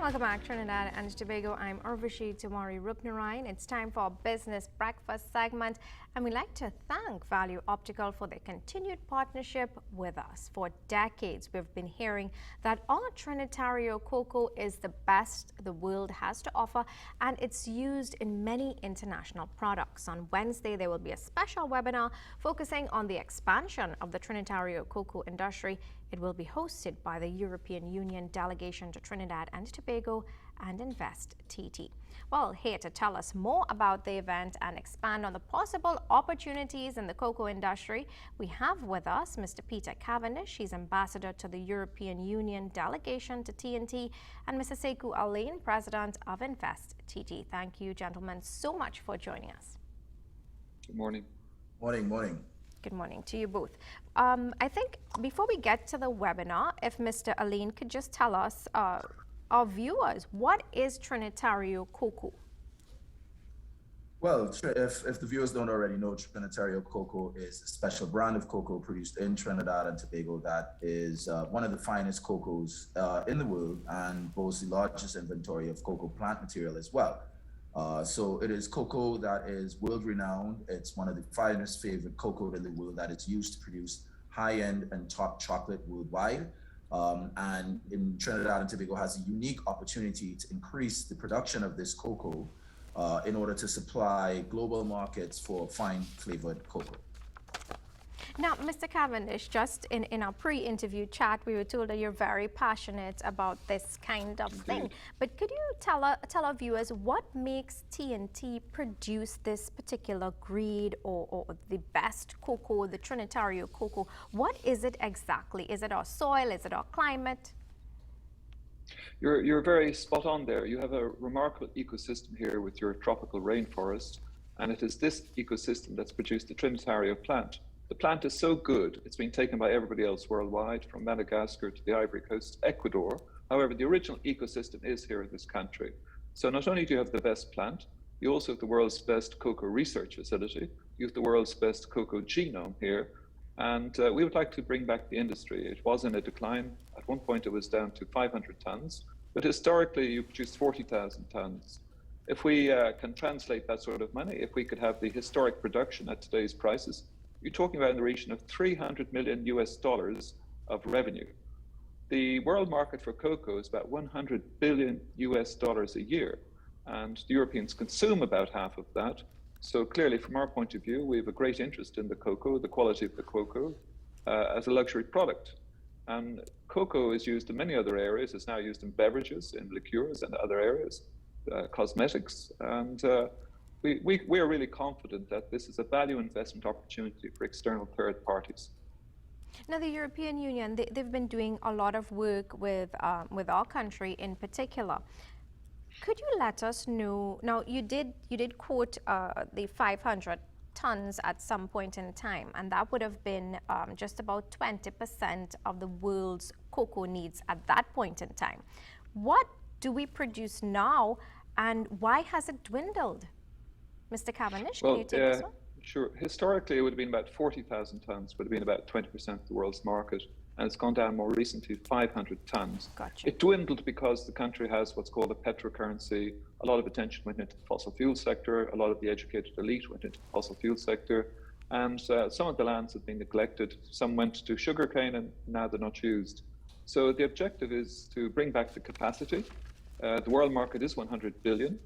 Welcome back, Trinidad and Tobago. I'm Urvashi Tamari Rupnarayan. It's time for our Business Breakfast segment, and we'd like to thank Value Optical for their continued partnership with us. For decades, we've been hearing that our Trinitario cocoa is the best the world has to offer, and it's used in many international products. On Wednesday, there will be a special webinar focusing on the expansion of the Trinitario cocoa industry. It will be hosted by the European Union delegation to Trinidad and Tobago and InvesTT. Well, here to tell us more about the event and expand on the possible opportunities in the cocoa industry, we have with us Mr. Peter Cavendish. He's ambassador to the European Union delegation to TNT, and Mr. Sekou Alleyne, president of InvesTT. Thank you, gentlemen, so much for joining us. Good morning. Morning. Good morning to you both. I think before we get to the webinar, if Mr. Alleyne could just tell us, our viewers, what is Trinitario cocoa? Well, if the viewers don't already know, Trinitario cocoa is a special brand of cocoa produced in Trinidad and Tobago that is one of the finest cocoas in the world and boasts the largest inventory of cocoa plant material as well. So it is cocoa that is world-renowned. It's one of the finest favorite cocoa in the world that is used to produce high-end and top chocolate worldwide. And in Trinidad and Tobago has a unique opportunity to increase the production of this cocoa in order to supply global markets for fine flavored cocoa. Now, Mr. Cavendish, just in our pre-interview chat, we were told that you're very passionate about this kind of thing. But could you tell our viewers what makes TNT produce this particular breed or the best cocoa, the Trinitario cocoa? What is it exactly? Is it our soil? Is it our climate? You're very spot on there. You have a remarkable ecosystem here with your tropical rainforest, and it is this ecosystem that's produced the Trinitario plant. The plant is so good, it's been taken by everybody else worldwide, from Madagascar to the Ivory Coast, Ecuador. However, the original ecosystem is here in this country. So not only do you have the best plant, you also have the world's best cocoa research facility, you have the world's best cocoa genome here, and we would like to bring back the industry. It was in a decline. At one point it was down to 500 tons, but historically you produced 40,000 tons. If we can translate that sort of money, if we could have the historic production at today's prices, you're talking about in the region of $300 million of revenue. The world market for cocoa is about $100 billion a year, and the Europeans consume about half of that. So clearly, from our point of view, we have a great interest in the cocoa, the quality of the cocoa, as a luxury product. And cocoa is used in many other areas. It's now used in beverages, in liqueurs, and other areas, cosmetics, and we are really confident that this is a value investment opportunity for external third parties. Now, the European Union, they've been doing a lot of work with our country in particular. Could you let us know, now you did quote the 500 tons at some point in time, and that would have been just about 20% of the world's cocoa needs at that point in time. What do we produce now, and why has it dwindled? Mr. Cavendish, can you take this one? Sure. Historically, it would have been about 40,000 tons, would have been about 20% of the world's market, and it's gone down more recently to 500 tons. Gotcha. It dwindled because the country has what's called a petrocurrency. A lot of attention went into the fossil fuel sector, a lot of the educated elite went into the fossil fuel sector, and some of the lands have been neglected. Some went to sugarcane, and now they're not used. So the objective is to bring back the capacity. The world market is 100 billion.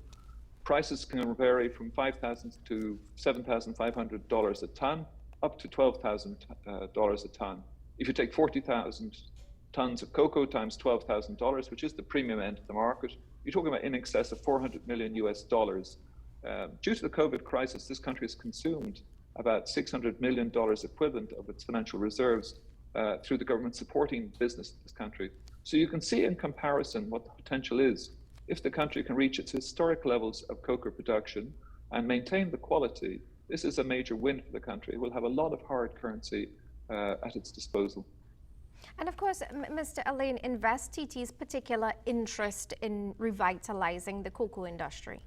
Prices can vary from $5,000 to $7,500 a ton, up to $12,000 a ton. If you take 40,000 tons of cocoa times $12,000, which is the premium end of the market, you're talking about in excess of $400 million. Due to the COVID crisis, this country has consumed about $600 million equivalent of its financial reserves through the government supporting business in this country. So you can see in comparison what the potential is. If the country can reach its historic levels of cocoa production and maintain the quality, this is a major win for the country. It will have a lot of hard currency at its disposal. And of course, Mr. Alleyne, InvesTT's particular interest in revitalizing the cocoa industry.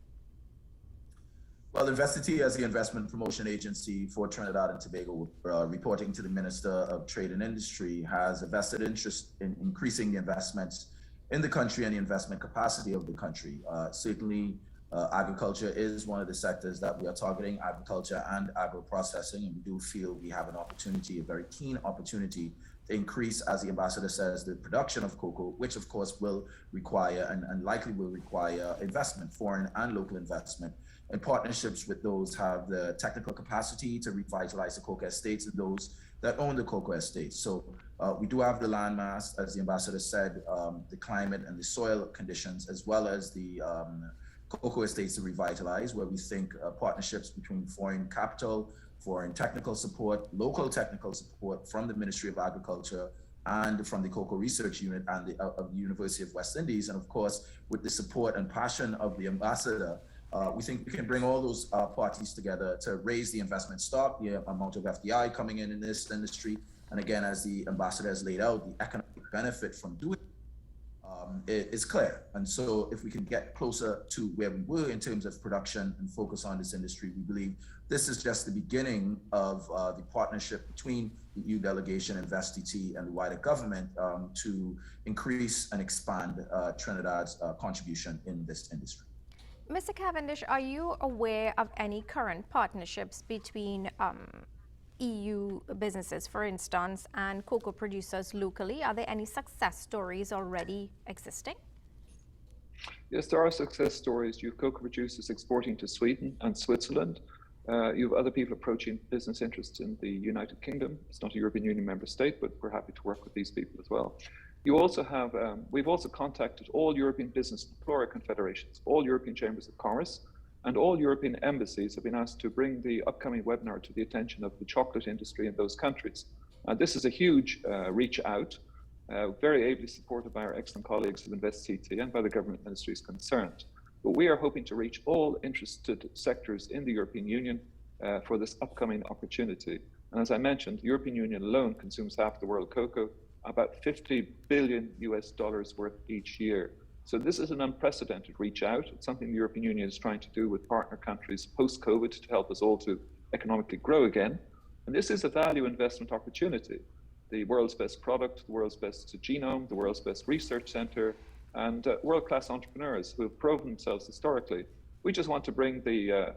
Well, InvesTT, as the investment promotion agency for Trinidad and Tobago, reporting to the Minister of Trade and Industry, has a vested interest in increasing the investments in the country and the investment capacity of the country. Certainly, agriculture is one of the sectors that we are targeting, agriculture and agro-processing, and we do feel we have an opportunity, a very keen opportunity to increase, as the ambassador says, the production of cocoa, which of course will require and likely will require investment, foreign and local investment. And partnerships with those have the technical capacity to revitalize the cocoa estates and those that own the cocoa estates. So we do have the land mass, as the ambassador said, the climate and the soil conditions, as well as the cocoa estates to revitalize, where we think partnerships between foreign capital, foreign technical support, local technical support from the Ministry of Agriculture and from the Cocoa Research Unit and of the University of West Indies, and of course, with the support and passion of the ambassador, we think we can bring all those parties together to raise the investment stock, the amount of FDI coming in this industry. And again, as the ambassador has laid out, the economic benefit from doing is clear. And so if we can get closer to where we were in terms of production and focus on this industry, we believe this is just the beginning of the partnership between the EU delegation, InvesTT, and the wider government to increase and expand Trinidad's contribution in this industry. Mr. Cavendish, are you aware of any current partnerships between EU businesses, for instance, and cocoa producers locally? Are there any success stories already existing? Yes, there are success stories. You have cocoa producers exporting to Sweden and Switzerland. You have other people approaching business interests in the United Kingdom. It's not a European Union member state, but we're happy to work with these people as well. You also have, we've also contacted all European business and plural confederations, all European chambers of commerce, and all European embassies have been asked to bring the upcoming webinar to the attention of the chocolate industry in those countries. This is a huge reach out, very ably supported by our excellent colleagues of InvesTT and by the government ministries concerned. But we are hoping to reach all interested sectors in the European Union for this upcoming opportunity. And as I mentioned, the European Union alone consumes half the world cocoa, about $50 billion worth each year. So this is an unprecedented reach out. It's something the European Union is trying to do with partner countries post-COVID to help us all to economically grow again. And this is a value investment opportunity. The world's best product, the world's best genome, the world's best research center, and world-class entrepreneurs who have proven themselves historically. We just want to bring the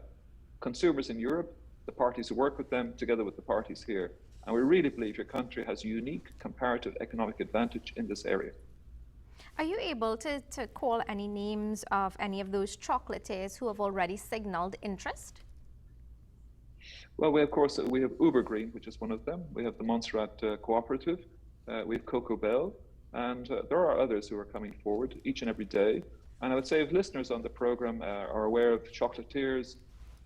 consumers in Europe, the parties who work with them, together with the parties here. And we really believe your country has a unique comparative economic advantage in this area. Are you able to call any names of any of those chocolatiers who have already signaled interest? Well, we have Uber Green, which is one of them. We have the Montserrat Cooperative. We have Cocoa Bell. And there are others who are coming forward each and every day. And I would say if listeners on the program are aware of chocolatiers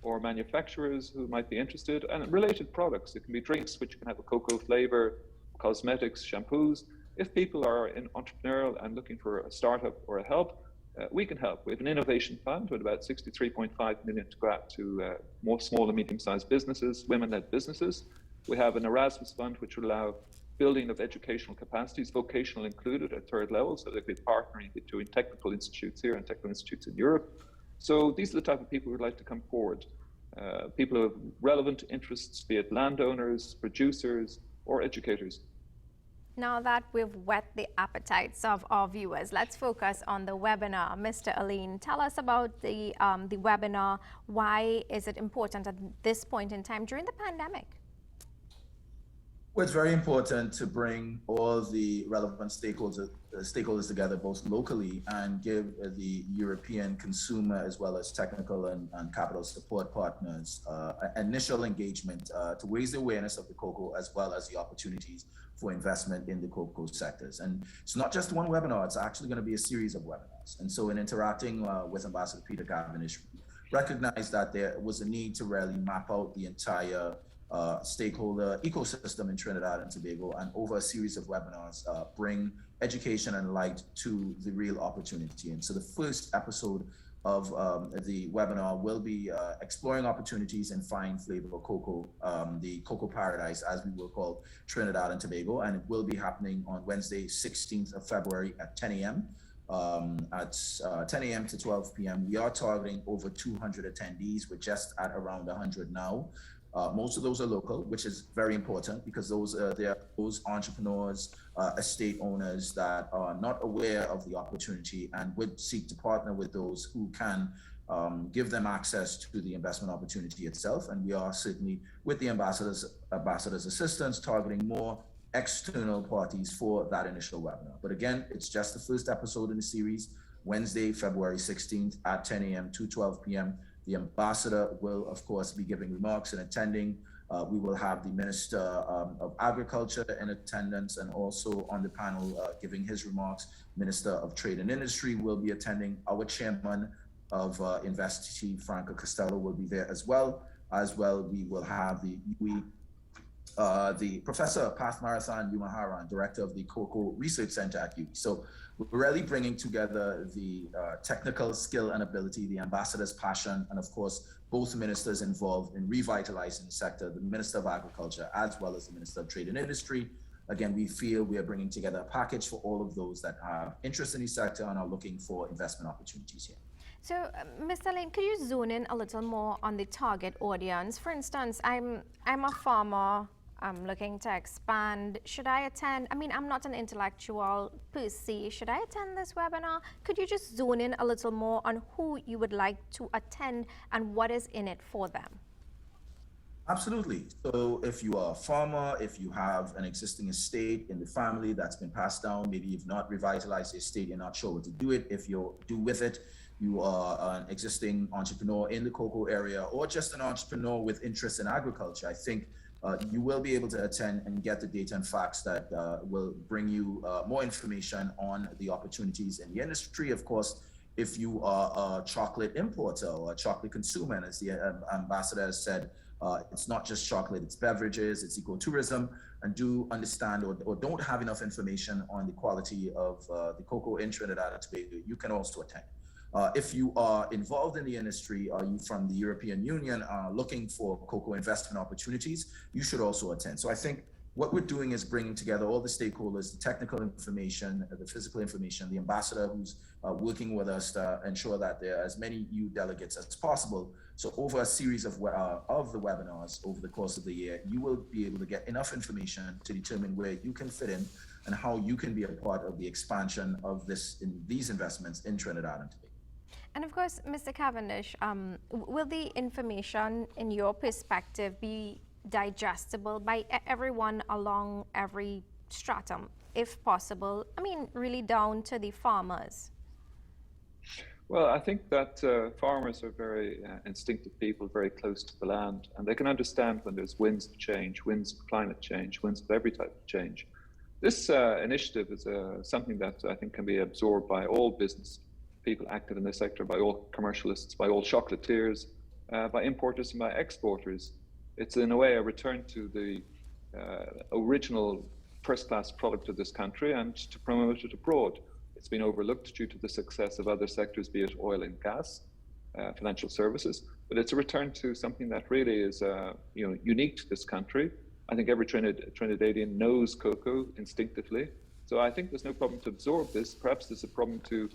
or manufacturers who might be interested, and related products, it can be drinks which can have a cocoa flavor, cosmetics, shampoos. If people are entrepreneurial and looking for a startup or a help, we can help. We have an innovation fund with about 63.5 million to go out to more small and medium-sized businesses, women-led businesses. We have an Erasmus fund which will allow building of educational capacities, vocational included at third level, so they'll be partnering between technical institutes here and technical institutes in Europe. So these are the type of people who'd like to come forward. People who have relevant interests, be it landowners, producers, or educators. Now that we've whet the appetites of our viewers, let's focus on the webinar. Mr. Alleyne, tell us about the webinar. Why is it important at this point in time during the pandemic? Well, it's very important to bring all the relevant stakeholders together, both locally, and give the European consumer as well as technical and capital support partners initial engagement to raise the awareness of the cocoa as well as the opportunities for investment in the cocoa sectors. And it's not just one webinar, it's actually going to be a series of webinars. And so in interacting with Ambassador Peter Cavendish, recognized that there was a need to really map out the entire stakeholder ecosystem in Trinidad and Tobago, and over a series of webinars, bring education and light to the real opportunity. And so the first episode of the webinar will be exploring opportunities in fine flavor cocoa, the cocoa paradise, as we will call Trinidad and Tobago, and it will be happening on Wednesday, 16th of February at 10 a.m. At 10 a.m. to 12 p.m. We are targeting over 200 attendees. We're just at around 100 now. Most of those are local, which is very important because there are those entrepreneurs, estate owners that are not aware of the opportunity and would seek to partner with those who can give them access to the investment opportunity itself. And we are certainly, with the ambassador's assistance, targeting more external parties for that initial webinar. But again, it's just the first episode in the series, Wednesday, February 16th at 10 a.m. to 12 p.m. The ambassador will, of course, be giving remarks and attending. We will have the Minister of Agriculture in attendance, and also on the panel giving his remarks, Minister of Trade and Industry will be attending. Our chairman of InvesTT, Franco Costello, will be there as well. We will have the Professor Path Marathon Umaharan, Director of the Cocoa Research Center at UWI. So we're really bringing together the technical skill and ability, the ambassador's passion, and of course, both ministers involved in revitalizing the sector, the Minister of Agriculture, as well as the Minister of Trade and Industry. Again, we feel we are bringing together a package for all of those that have interest in the sector and are looking for investment opportunities here. So, Mr. Alleyne, could you zoom in a little more on the target audience? For instance, I'm a farmer. I'm looking to expand. Should I attend? I mean, I'm not an intellectual per se. Should I attend this webinar? Could you just zone in a little more on who you would like to attend and what is in it for them? Absolutely. So if you are a farmer, if you have an existing estate in the family that's been passed down, maybe you've not revitalized the estate, you're not sure what to do with it, you are an existing entrepreneur in the cocoa area, or just an entrepreneur with interest in agriculture, I think you will be able to attend and get the data and facts that will bring you more information on the opportunities in the industry. Of course, if you are a chocolate importer or a chocolate consumer, and as the ambassador has said, it's not just chocolate, it's beverages, it's ecotourism, and do understand or don't have enough information on the quality of the cocoa in Trinidad and Tobago, you can also attend. If you are involved in the industry, are you from the European Union looking for cocoa investment opportunities, you should also attend. So I think what we're doing is bringing together all the stakeholders, the technical information, the physical information, the ambassador who's working with us to ensure that there are as many EU delegates as possible. So over a series of the webinars over the course of the year, you will be able to get enough information to determine where you can fit in and how you can be a part of the expansion of these investments in Trinidad and Tobago. And of course, Mr. Cavendish, will the information in your perspective be digestible by everyone along every stratum, if possible? I mean, really down to the farmers. Well, I think that farmers are very instinctive people, very close to the land, and they can understand when there's winds of change, winds of climate change, winds of every type of change. This initiative is something that I think can be absorbed by all business people active in this sector, by all commercialists, by all chocolatiers, by importers and by exporters. It's in a way a return to the original first-class product of this country and to promote it abroad. It's been overlooked due to the success of other sectors, be it oil and gas, financial services, but it's a return to something that really is unique to this country. I think every Trinidadian knows cocoa instinctively. So I think there's no problem to absorb this. Perhaps there's a problem to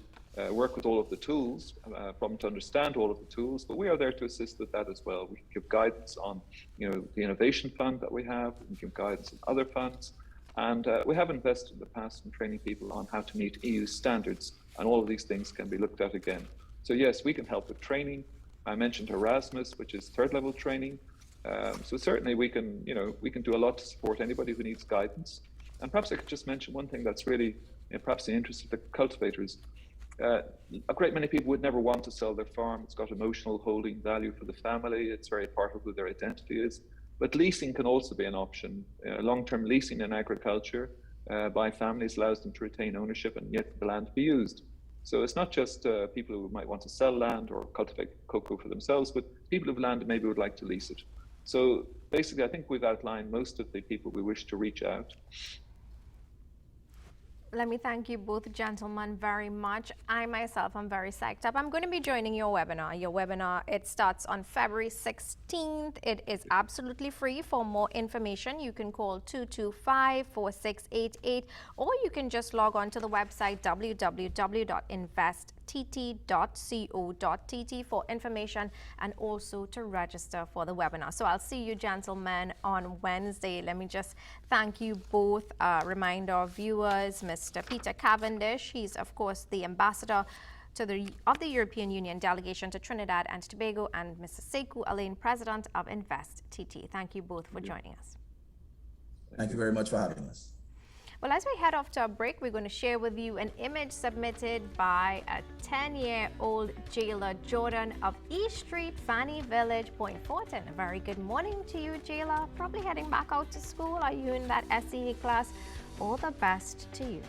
work with all of the tools, problem to understand all of the tools, but we are there to assist with that as well. We can give guidance on, the innovation fund that we have. We can give guidance on other funds, and we have invested in the past in training people on how to meet EU standards, and all of these things can be looked at again. So yes, we can help with training. I mentioned Erasmus, which is third-level training. So certainly we can do a lot to support anybody who needs guidance. And perhaps I could just mention one thing that's really perhaps the interest of the cultivators. A great many people would never want to sell their farm. It's got emotional holding value for the family. It's very part of who their identity is. But leasing can also be an option. Long-term leasing in agriculture by families allows them to retain ownership and yet the land to be used. So it's not just people who might want to sell land or cultivate cocoa for themselves, but people who have land and maybe would like to lease it. So basically, I think we've outlined most of the people we wish to reach out. Let me thank you both gentlemen very much. I myself am very psyched up. I'm going to be joining your webinar. Your webinar, it starts on February 16th. It is absolutely free. For more information, you can call 225-4688, or you can just log on to the website www.invest investtt.co.tt for information and also to register for the webinar. So I'll see you gentlemen on Wednesday. Let me just thank you both. Reminder of viewers, Mr. Peter Cavendish, he's of course the ambassador of the European Union delegation to Trinidad and Tobago, and Mr. Sekou Alleyne, President of InvesTT. Thank you both for joining us. Thank you very much for having us. Well, as we head off to a break, we're going to share with you an image submitted by a 10-year-old jailer, Jordan, of East Street, Fanny Village, Point Fortin. A very good morning to you, jailer. Probably heading back out to school. Are you in that SEA class? All the best to you.